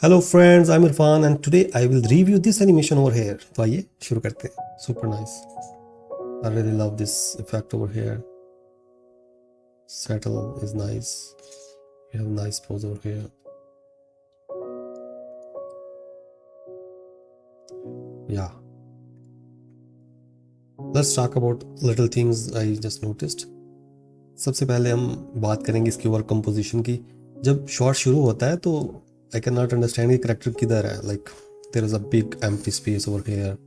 Hello friends, I'm Irfan and today I will review this animation over here. तो आइए शुरू करते हैं. Super nice. I really love this effect over here. Settle is nice. We have a nice pose over here. Yeah. Let's talk about little things I just noticed. सबसे पहले हम बात करेंगे इसके ओवर कंपोजिशन की. जब शॉट शुरू होता है तो I cannot understand कि character किधर है. Like there is a big empty space over here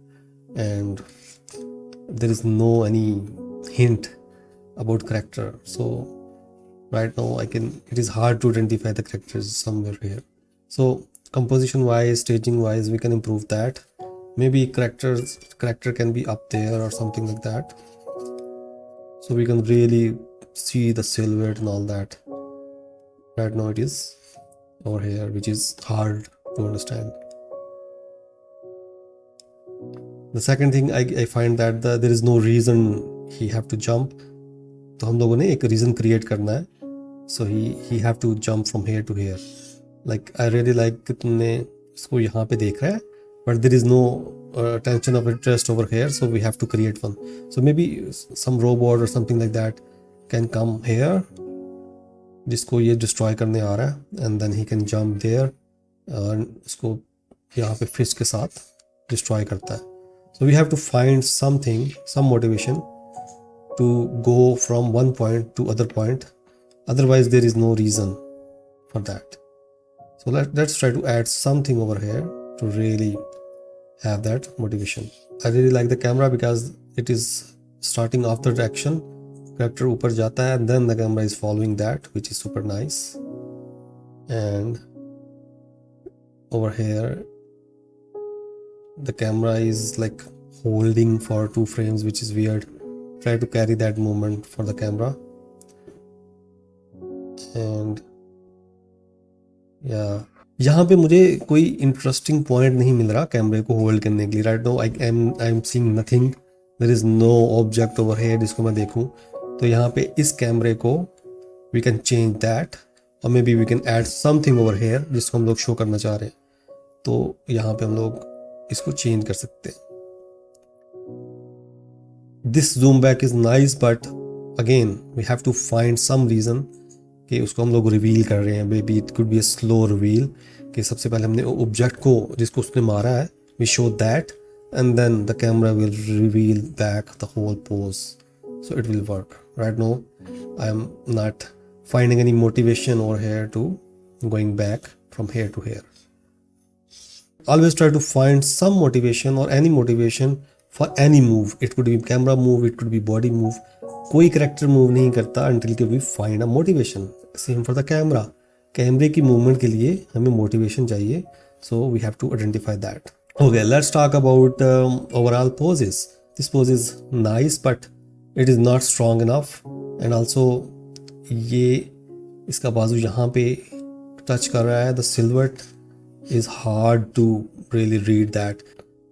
and there is no any hint about character. So right now it is hard to identify the characters somewhere here. So composition wise, staging wise, we can improve that. Maybe character can be up there or something like that. So we can really see the silhouette and all that. Right now it is over here, which is hard to understand. The second thing I find that there is no reason he have to jump. तो हम लोगों ने एक reason create करना है. So he have to jump from here to here. Like I really like कि तुमने इसको यहाँ पे देख रहा है, but there is no tension of interest over here. So we have to create one. So maybe some robot or something like that can come here. जिसको ये डिस्ट्रॉय करने आ रहा है and then he can jump there और उसको यहाँ पे फिश के साथ डिस्ट्रॉय करता है. So we have to find something, some motivation to go from one point to other point, otherwise there is no reason for that. So let's try to add something over here to really have that motivation. I really like the camera because it is starting after the action. Character ऊपर जाता है and then the camera is following that, which is super nice. And over here the camera is like holding for 2 frames, which is weird. Try to carry that movement for the camera. And yeah, यहाँ पे मुझे कोई interesting point नहीं मिल रहा कैमरे को hold करने के लिए. Right now I am seeing nothing. There is no object over here जिसको मैं देखूं. तो यहाँ पे इस कैमरे को वी कैन चेंज दैट और maybe we can add something over here जिसको हम लोग शो करना चाह रहे हैं. तो यहाँ पे हम लोग इसको चेंज कर सकते हैं. This zoom back is nice but again we have to find some reason कि उसको हम लोग रिवील कर रहे हैं. Maybe it could be a slow reveal कि सबसे पहले हमने ऑब्जेक्ट को जिसको उसने मारा है we show that and then the camera will reveal back the whole pose. So it will work. Right now I am not finding any motivation over here to going back from here to here. Always try to find some motivation or any motivation for any move. It could be camera move, it could be body move. कोई character move नहीं करता until we find a motivation. Same for the camera. कैमरे की movement के लिए हमें motivation चाहिए. So we have to identify that. Okay, let's talk about overall poses. This pose is nice but it is not strong enough. And also ये इसका बाजू यहाँ पे टच कर रहा है. The silhouette is hard to really read that.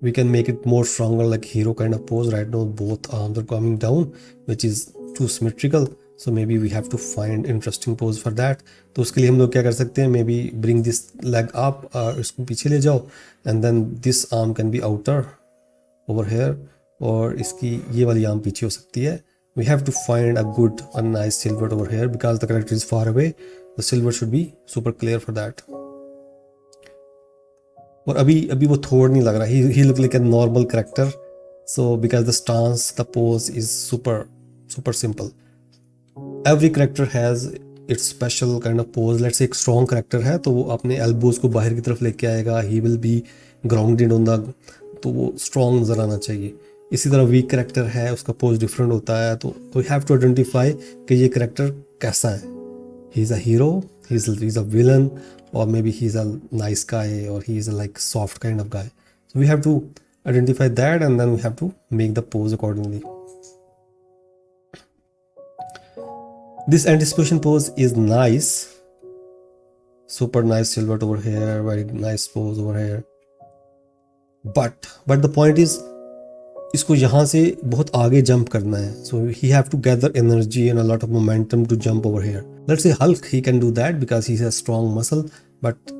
We can make it more stronger like hero kind of pose. Right now both arms are coming down which is too symmetrical. So maybe we have to find interesting pose for that. तो उसके लिए हम लोग क्या कर सकते हैं, maybe bring this leg up और इसको पीछे ले जाओ and then this arm can be outer over here और इसकी ये वाली आर्म पीछे हो सकती है. We have to find a good and nice silhouette over here because the character is far away. The silhouette should be super clear for that. और अभी वो थोड़ा नहीं लग रहा. He look like a normal character. So because the stance, the pose is super simple. Every character has its special kind of pose. Let's say एक strong character है तो वो अपने elbows को बाहर की तरफ लेके आएगा. He will be grounded on the, तो वो strong नजर आना चाहिए. इसी तरह वीक करेक्टर है उसका पोज डिफरेंट होता है. तो वी हैव टू आइडेंटिफाई कि ये करेक्टर कैसा है. He is a hero, he is a villain और maybe he is a nice guy और he is a like soft kind of guy. So we have to identify that and then we have to make the pose accordingly. This anticipation pose is nice, super nice silhouette over here, very nice pose over here. But the point is इसको यहाँ से बहुत आगे jump करना है. So he have to gather energy and a lot of momentum to jump over here. Let's say Hulk he can do that because he is a strong muscle, but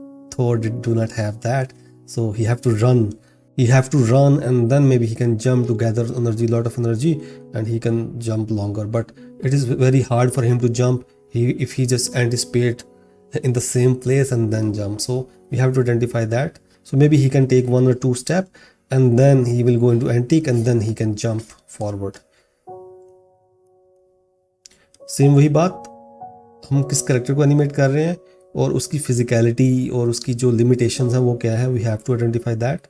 Thor do not have that, so he have to run. He have to run, and then maybe he can jump to gather energy, lot of energy, and he can jump longer. But it is very hard for him to jump if he just anticipate in the same place and then jump. So we have to identify that. So maybe he can take 1 or 2 steps, and then he will go into antique, and then he can jump forward. Same वही बात, हम किस character को animate कर रहे हैं और उसकी फिजिकलिटी और उसकी जो लिमिटेशंस है वो क्या है, we have to identify that.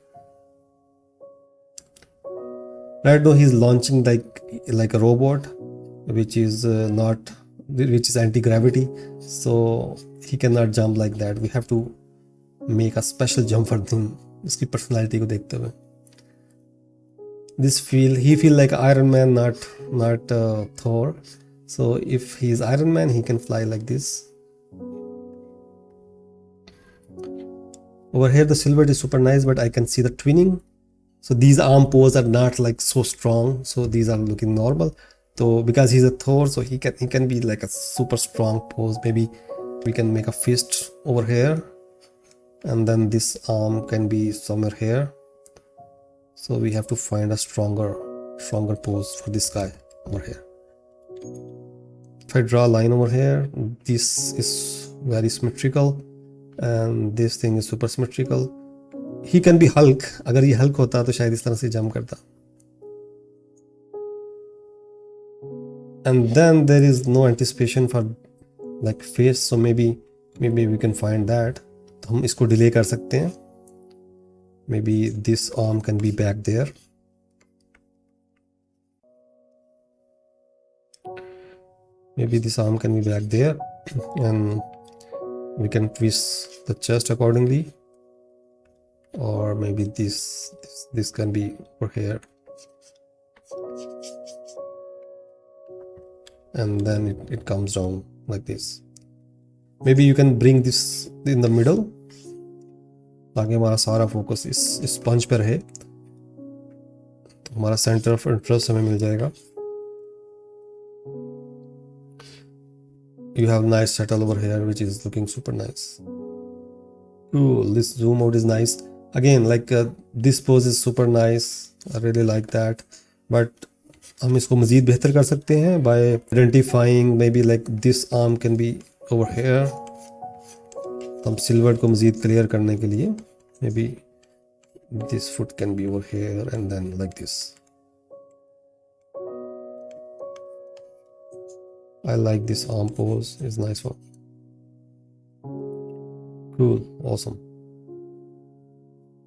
Right now he is launching like a robot, which is anti-gravity, so he cannot jump like that. We have to make a special jump for him, उसकी personality को देखते हुए. He feel like Iron Man, not Thor. So if he is Iron Man, he can fly like this. Over here the silhouette is super nice, but I can see the twinning. So these arm pose are not like so strong, so these are looking normal. So because he's a Thor, so he can be like a super strong pose. Maybe we can make a fist over here, and then this arm can be somewhere here. So we have to find a stronger pose for this guy over here. If I draw a line over here, this is very symmetrical, and this thing is super symmetrical. He can be Hulk. अगर ये Hulk होता तो शायद इस तरह से jump करता. And then there is no anticipation for like face, so maybe we can find that. तो हम इसको delay कर सकते हैं. Maybe this arm can be back there. Maybe this arm can be back there, and we can twist the chest accordingly. Or maybe this can be over here, and then it comes down like this. Maybe you can bring this in the middle ताकि हमारा सारा focus इस पंच पर रहे, तो हमारा centre of interest हमें मिल जाएगा. You have nice settle over here, which is looking super nice. Cool. This zoom out is nice. Again, like this pose is super nice. I really like that. But हम इसको मज़ीद बेहतर कर सकते हैं by identifying maybe like this arm can be over here. तो हम silhouette को मज़ीद clear करने के लिए maybe this foot can be over here, and then like this. I like this arm pose. It's a nice one. Cool. Awesome.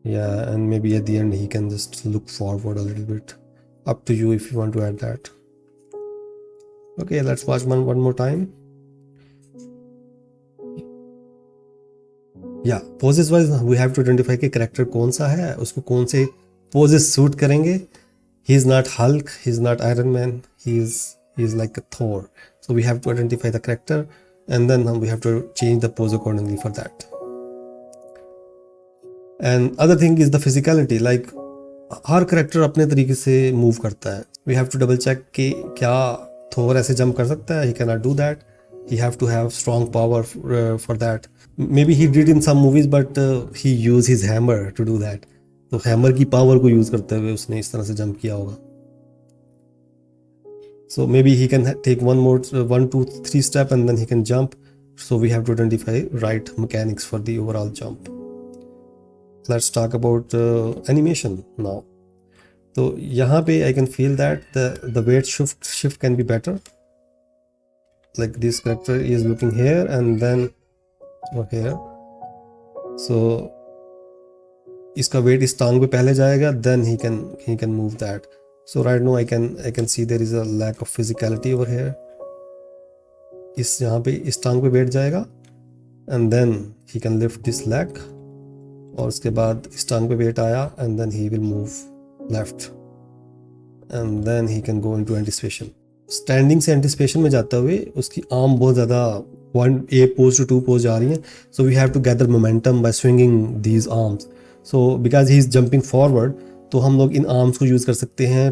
Yeah, and maybe at the end he can just look forward a little bit. Up to you if you want to add that. Okay, let's watch one more time. Yeah, poses wise we have to identify कि character कौन सा है, उसको कौन से poses suit करेंगे. He is not Hulk, he is not Iron Man, he is like a Thor. So we have to identify the character, and then we have to change the pose accordingly for that. And other thing is the physicality. Like her character अपने तरीके से move करता है. We have to double check कि क्या Thor ऐसे jump कर सकता है. He cannot do that. He have to have strong power for that. Maybe he did in some movies, but he used his hammer to do that. तो hammer की power को use करते हुए उसने इस तरह से jump किया होगा. So maybe he can take 1, 2, 3 step, and then he can jump. So we have to identify right mechanics for the overall jump. Let's talk about animation now. So यहाँ पे I can feel that the weight shift can be better. Like this character is looking here and then over here. So इसका weight इस टांग पे पहले जाएगा, then he can move that. So right now I can see there is a lack of physicality over here. इस यहाँ पे इस टांग पे बैठ जाएगा, and then he can lift this leg, और उसके बाद इस टांग पे बैठ आया, and then he will move left, and then he can go into anticipation. Standing से anticipation में जाते हुए उसकी arm बहुत ज़्यादा 1 pose to 2 pose जा रही हैं. So we have to gather momentum by swinging these arms. So because he is jumping forward, तो हम लोग इन आर्म्स को यूज़ कर सकते हैं,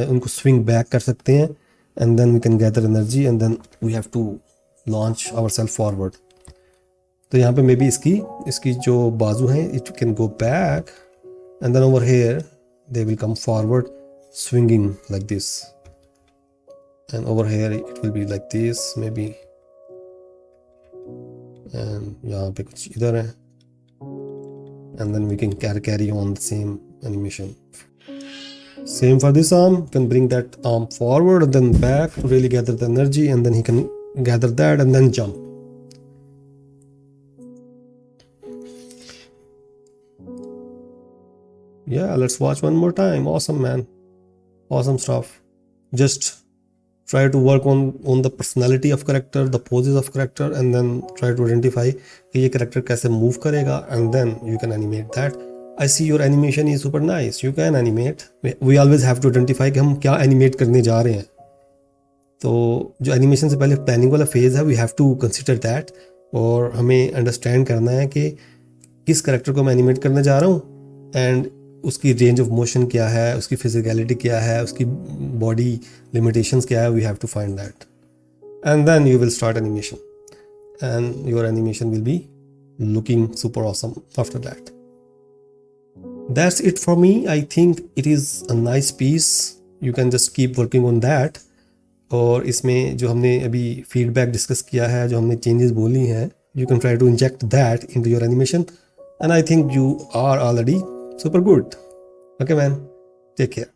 उनको स्विंग बैक कर सकते हैं, and then we can gather energy, and then we have to launch our self forward. तो यहाँ पे मे बी इसकी जो बाजू हैं it can go back and then over here they will come forward swinging like this, and over here it will be like this maybe, and यहाँ पे कुछ इधर है, and then we can carry on the same animation. Same for this arm, you can bring that arm forward and then back to really gather the energy, and then he can gather that and then jump. Yeah, let's watch one more time. Awesome, man. Awesome stuff. Just try to work on the personality of character, the poses of character, and then try to identify कि ये character कैसे move करेगा, and then you can animate that. I see your animation is super nice. You can animate. We always have to identify कि हम क्या animate करने जा रहे हैं. तो जो animation से पहले planning वाला phase है, we have to consider that, और हमें understand करना है कि किस character को मैं animate करने जा रहा हूँ, and उसकी रेंज ऑफ मोशन क्या है, उसकी फिजिकलिटी क्या है, उसकी बॉडी लिमिटेशंस क्या है. We have to find that and then you will start animation and your animation will be looking super awesome after that. That's it for me. I think it is a nice piece. You can just keep working on that. और इसमें जो हमने अभी feedback discuss किया है, जो हमने changes बोली हैं, you can try to inject that into your animation and I think you are already super good. Okay, man. Take care.